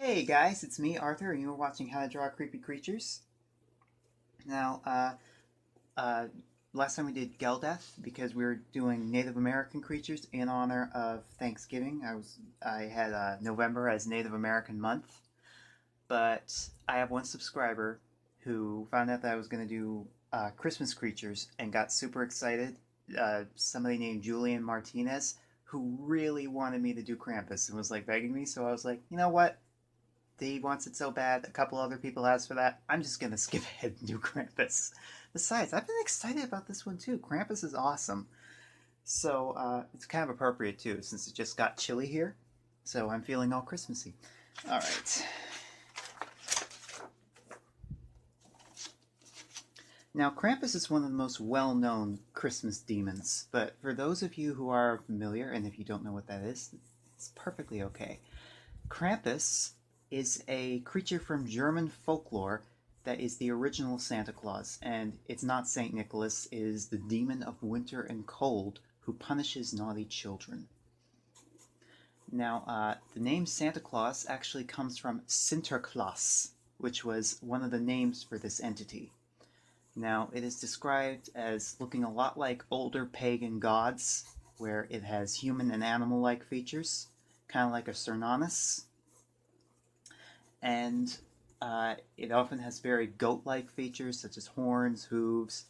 Hey guys, it's me, Arthur, and you're watching How to Draw Creepy Creatures. Now, uh, last time we did Geldeath because we were doing Native American creatures in honor of Thanksgiving. I had November as Native American month, but I have one subscriber who found out that I was going to do Christmas creatures and got super excited. Somebody named Julian Martinez who really wanted me to do Krampus and was like begging me, so I was like, you know what? He wants it so bad. A couple other people asked for that. I'm just gonna skip ahead and do Krampus. Besides, I've been excited about this one too. Krampus is awesome. So it's kind of appropriate too, since it just got chilly here. So I'm feeling all Christmassy. All right. Now, Krampus is one of the most well-known Christmas demons, but for those of you who are familiar, and if you don't know what that is, it's perfectly okay. Krampus is a creature from German folklore that is the original Santa Claus, and it's not St. Nicholas, it is the demon of winter and cold who punishes naughty children. Now, the name Santa Claus actually comes from Sinterklaas, which was one of the names for this entity. Now, it is described as looking a lot like older pagan gods, where it has human and animal-like features, kind of like a Cernunnos. And it often has very goat-like features such as horns, hooves.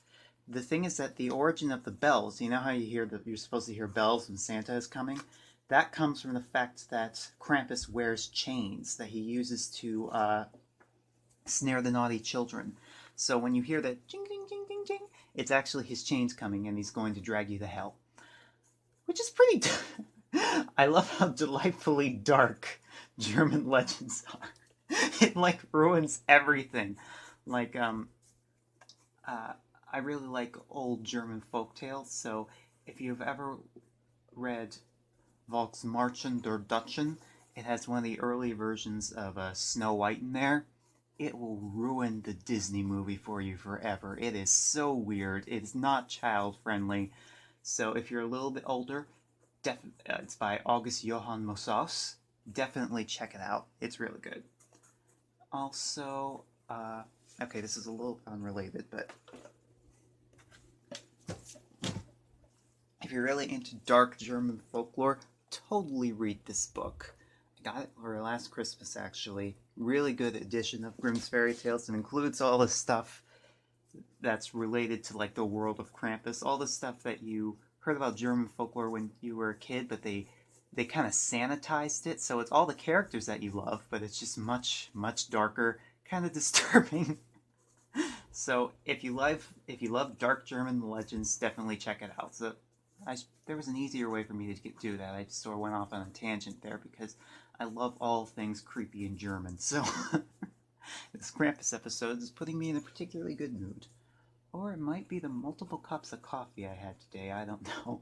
The thing is that the origin of the bells, you know how you're supposed to hear bells when Santa is coming? That comes from the fact that Krampus wears chains that he uses to snare the naughty children. So when you hear that jing, jing, jing, jing, jing, it's actually his chains coming and he's going to drag you to hell. Which is pretty... I love how delightfully dark German legends are. It like ruins everything. Like I really like old German folk tales. So if you've ever read Volksmärchen der Deutschen, it has one of the early versions of Snow White in there. It will ruin the Disney movie for you forever. It is so weird. It's not child friendly. So if you're a little bit older, it's by August Johann Mosaus. Definitely check it out. It's really good. Also, okay, this is a little unrelated, but if you're really into dark German folklore, totally read this book. I got it for last Christmas, actually. Really good edition of Grimm's Fairy Tales. It includes all the stuff that's related to like the world of Krampus, all the stuff that you heard about German folklore when you were a kid, but they kind of sanitized it, so it's all the characters that you love, but it's just much darker, kind of disturbing. So if you love dark German legends, definitely check it out. So there was an easier way for me to do that. I just sort of went off on a tangent there because I love all things creepy in German. So this Krampus episode is putting me in a particularly good mood. Or it might be the multiple cups of coffee I had today, I don't know.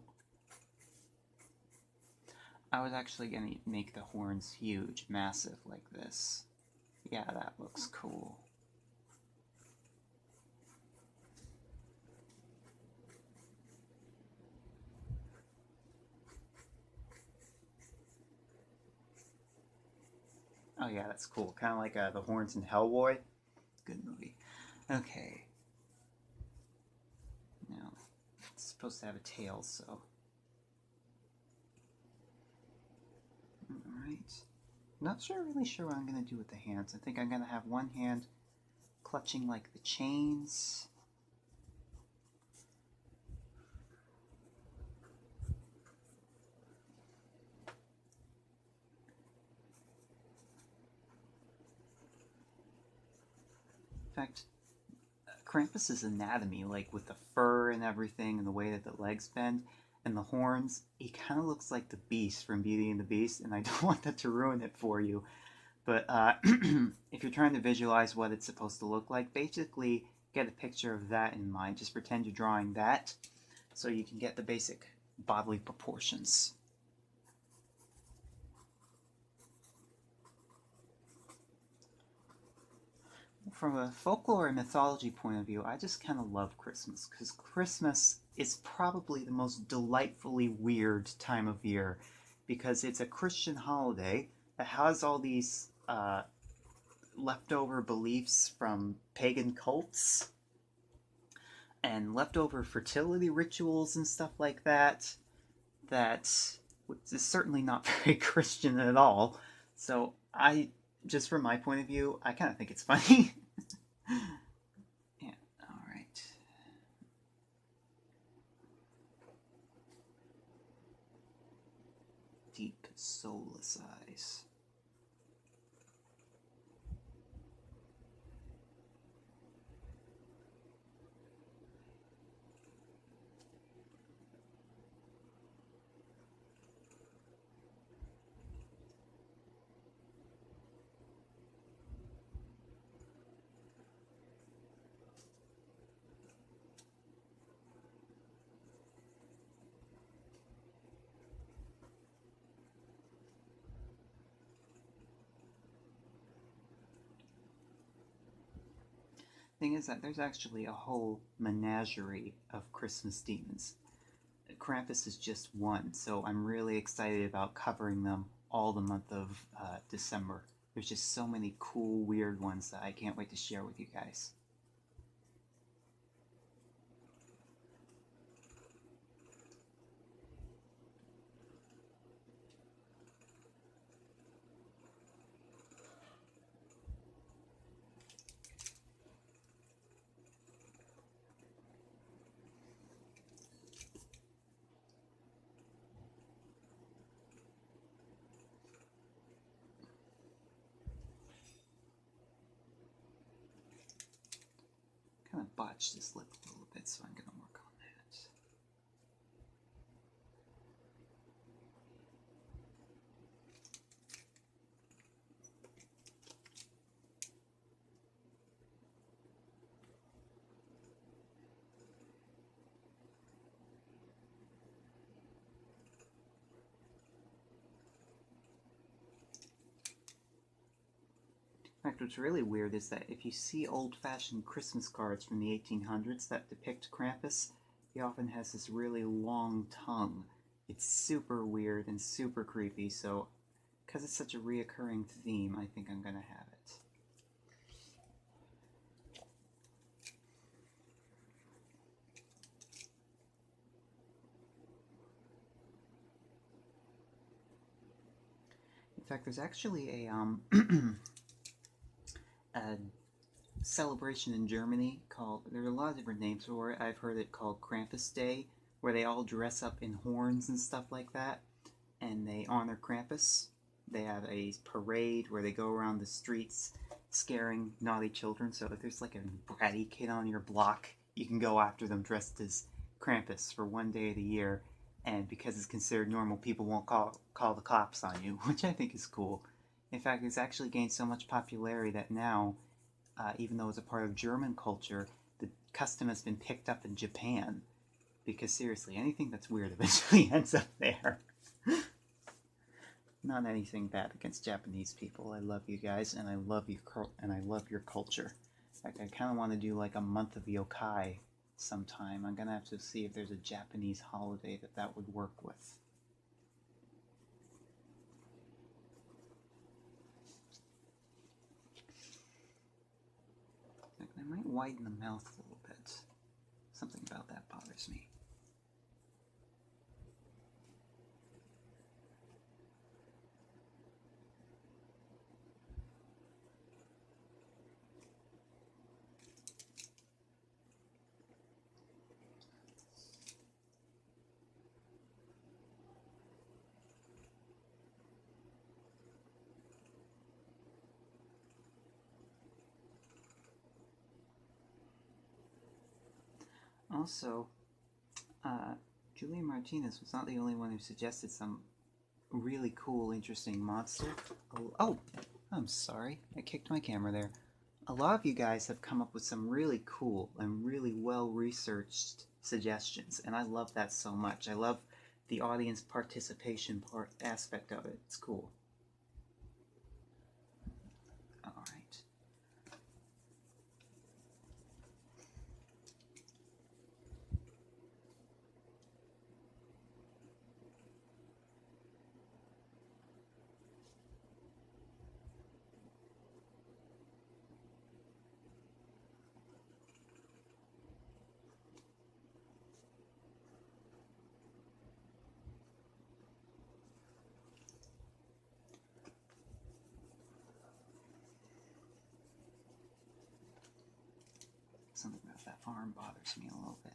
I was actually going to make the horns huge, massive, like this. Yeah, that looks cool. Oh yeah, that's cool. Kind of like the horns in Hellboy. Good movie. Okay. Now, it's supposed to have a tail, so... Alright. Not really sure what I'm going to do with the hands. I think I'm going to have one hand clutching like the chains. In fact, Krampus's anatomy, like with the fur and everything and the way that the legs bend and the horns, he kind of looks like the Beast from Beauty and the Beast, and I don't want that to ruin it for you. But if you're trying to visualize what it's supposed to look like, basically get a picture of that in mind. Just pretend you're drawing that so you can get the basic bodily proportions. From a folklore and mythology point of view, I just kind of love Christmas because Christmas is probably the most delightfully weird time of year because it's a Christian holiday that has all these leftover beliefs from pagan cults and leftover fertility rituals and stuff like that, that is certainly not very Christian at all. So just from my point of view, I kind of think it's funny. Yeah, alright. Deep, soulless eyes. Thing is that there's actually a whole menagerie of Christmas demons. Krampus is just one, so I'm really excited about covering them all the month of December. There's just so many cool, weird ones that I can't wait to share with you guys. Kind of botched this lip a little bit, so I'm going to work on that. In fact, what's really weird is that if you see old-fashioned Christmas cards from the 1800s that depict Krampus, he often has this really long tongue. It's super weird and super creepy, so because it's such a reoccurring theme, I think I'm going to have it. In fact, there's actually a celebration in Germany called, there are a lot of different names for it. I've heard it called Krampus Day, where they all dress up in horns and stuff like that, and they honor Krampus. They have a parade where they go around the streets scaring naughty children, so if there's like a bratty kid on your block, you can go after them dressed as Krampus for one day of the year, and because it's considered normal, people won't call the cops on you, which I think is cool. In fact, it's actually gained so much popularity that now, even though it's a part of German culture, the custom has been picked up in Japan. Because seriously, anything that's weird eventually ends up there. Not anything bad against Japanese people. I love you guys, and I love your culture. In fact, I kind of want to do like a month of yokai sometime. I'm gonna have to see if there's a Japanese holiday that would work with. I might widen the mouth a little bit. Something about that bothers me. Also, Julia Martinez was not the only one who suggested some really cool, interesting monster. Oh, I'm sorry. I kicked my camera there. A lot of you guys have come up with some really cool and really well-researched suggestions, and I love that so much. I love the audience participation aspect of it. It's cool. All right. arm bothers me a little bit.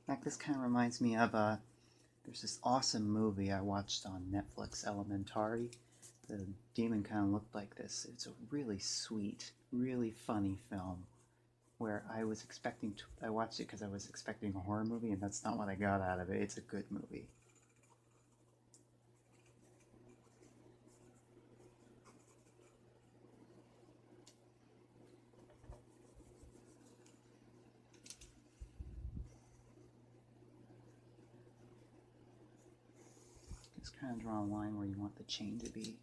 In fact, this kind of reminds me of there's this awesome movie I watched on Netflix, Elementary. The demon kind of looked like this. It's a really sweet, really funny film where I watched it because I was expecting a horror movie, and that's not what I got out of it. It's a good movie. Just kind of draw a line where you want the chain to be.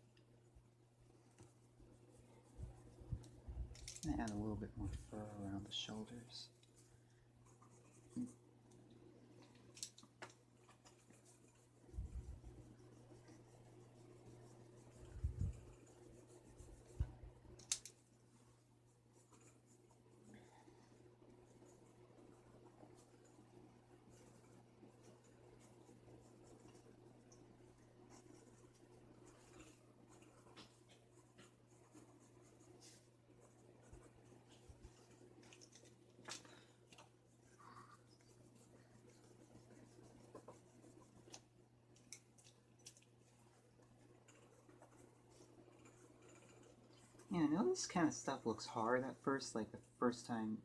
I'm going to add a little bit more fur around the shoulders. Yeah, I know this kind of stuff looks hard at first, like the first time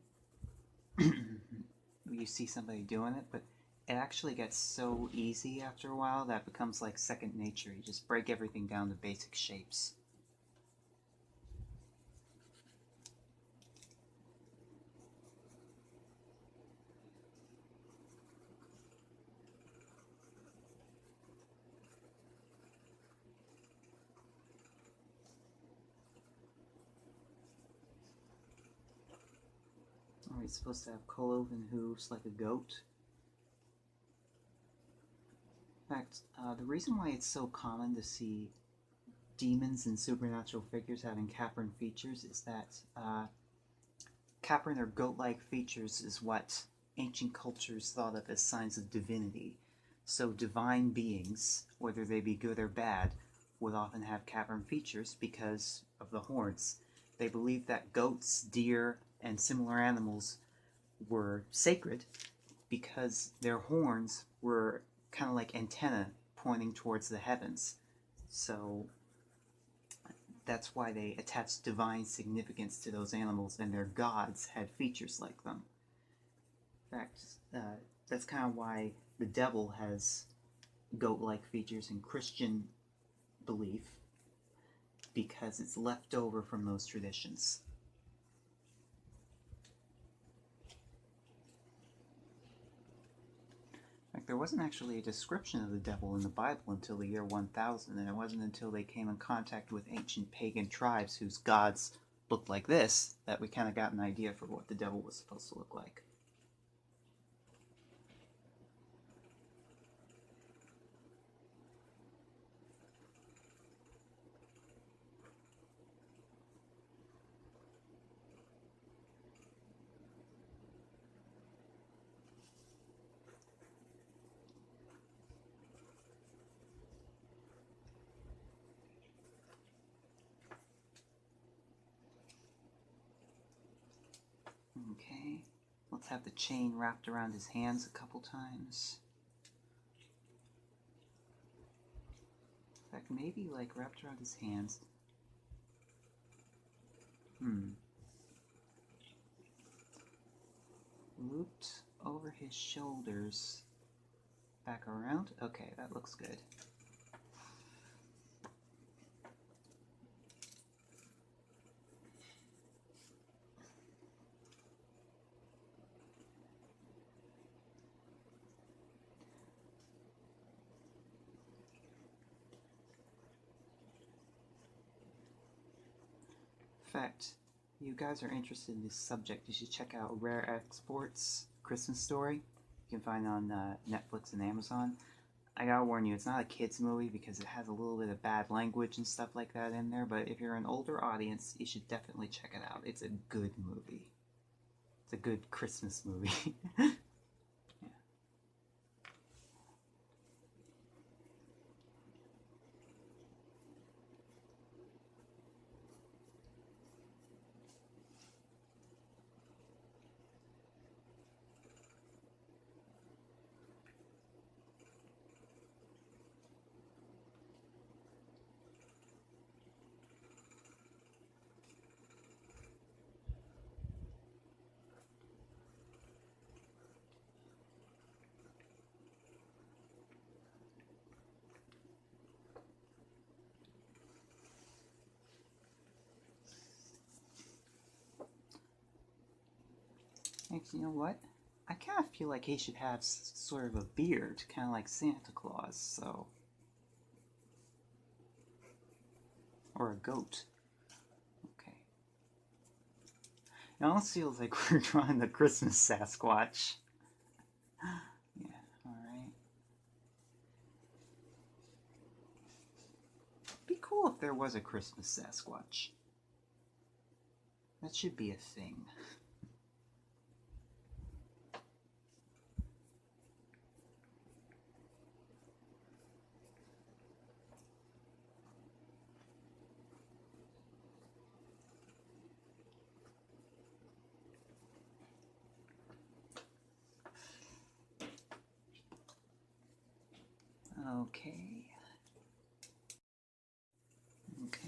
you see somebody doing it, but it actually gets so easy after a while that it becomes like second nature. You just break everything down to basic shapes. Are we supposed to have cloven hooves like a goat? In fact, the reason why it's so common to see demons and supernatural figures having caprine features is that caprine or goat-like features is what ancient cultures thought of as signs of divinity. So divine beings, whether they be good or bad, would often have caprine features because of the horns. They believed that goats, deer, and similar animals were sacred because their horns were kind of like antennae pointing towards the heavens. So that's why they attached divine significance to those animals, and their gods had features like them. In fact, that's kind of why the devil has goat-like features in Christian belief, because it's left over from those traditions. There wasn't actually a description of the devil in the Bible until the year 1000, and it wasn't until they came in contact with ancient pagan tribes whose gods looked like this that we kind of got an idea for what the devil was supposed to look like. Okay, let's have the chain wrapped around his hands a couple times. In fact, maybe like wrapped around his hands. Looped over his shoulders. Back around. Okay, that looks good. In fact, you guys are interested in this subject, you should check out Rare Exports Christmas Story. You can find it on Netflix and Amazon. I gotta warn you, it's not a kid's movie because it has a little bit of bad language and stuff like that in there, but if you're an older audience, you should definitely check it out. It's a good movie. It's a good Christmas movie. Actually, you know what? I kind of feel like he should have sort of a beard, kind of like Santa Claus, so... Or a goat. Okay. It almost feels like we're drawing the Christmas Sasquatch. Yeah, alright. Be cool if there was a Christmas Sasquatch. That should be a thing. Okay. Okay.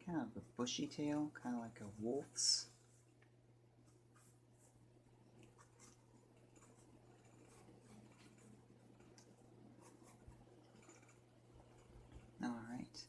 Kind of a bushy tail, kind of like a wolf's. Alright.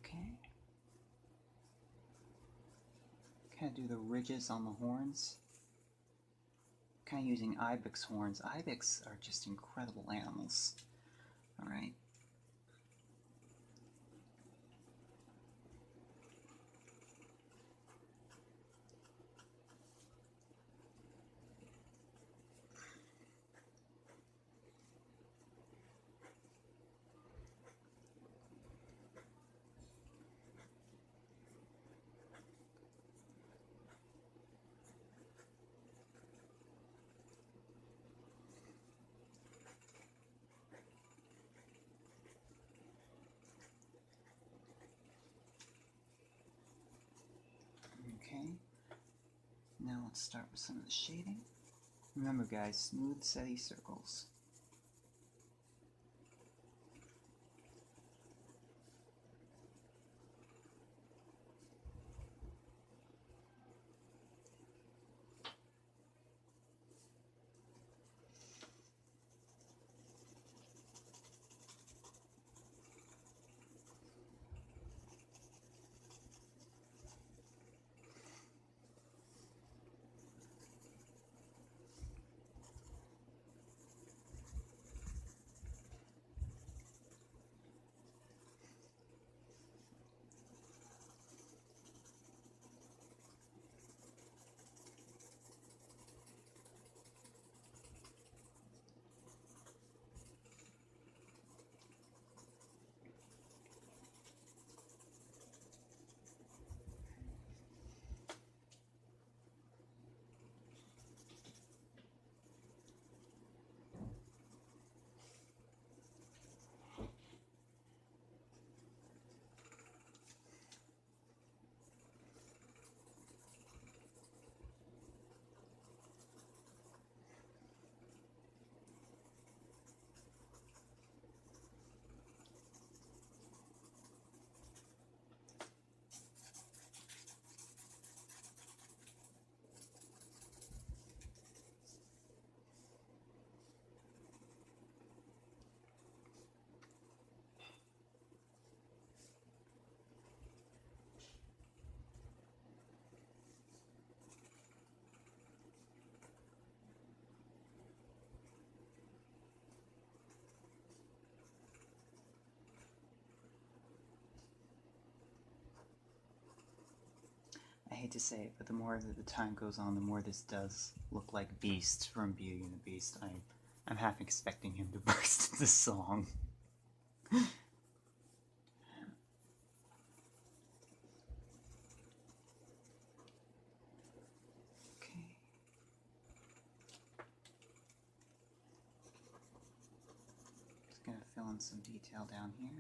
Okay. Kind of do the ridges on the horns. Kind of using ibex horns. Ibex are just incredible animals. Alright. Okay, now let's start with some of the shading. Remember guys, smooth, steady circles. I hate to say it, but the more that the time goes on, the more this does look like Beast from Beauty and the Beast. I'm half expecting him to burst into song. Okay. Just gonna fill in some detail down here.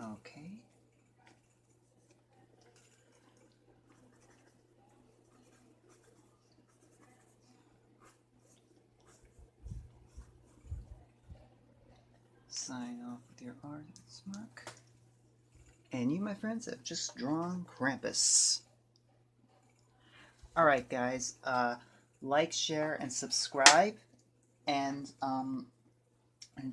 Okay. Sign off with your artist mark. And you, my friends, have just drawn Krampus. Alright, guys. Like, share, and subscribe. And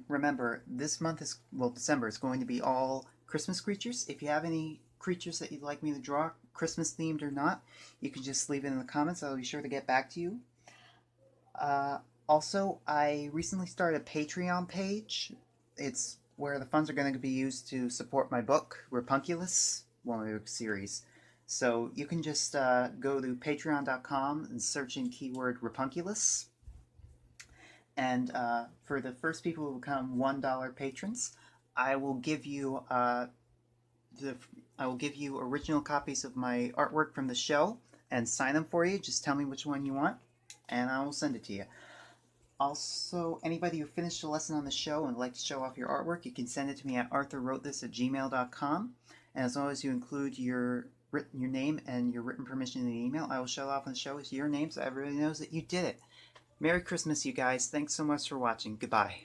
remember, this month is, well, December is going to be all Christmas creatures. If you have any creatures that you'd like me to draw, Christmas themed or not, you can just leave it in the comments. I'll be sure to get back to you. Also, I recently started a Patreon page. It's where the funds are going to be used to support my book, Rapunculus, one of my book series. So you can just go to patreon.com and search in keyword Rapunculus. And for the first people who become $1 patrons, I will give you original copies of my artwork from the show and sign them for you. Just tell me which one you want, and I will send it to you. Also, anybody who finished a lesson on the show and would like to show off your artwork, you can send it to me at arthurwrotethis@gmail.com. And as long as you include your name and your written permission in the email, I will show it off on the show with your name so everybody knows that you did it. Merry Christmas, you guys. Thanks so much for watching. Goodbye.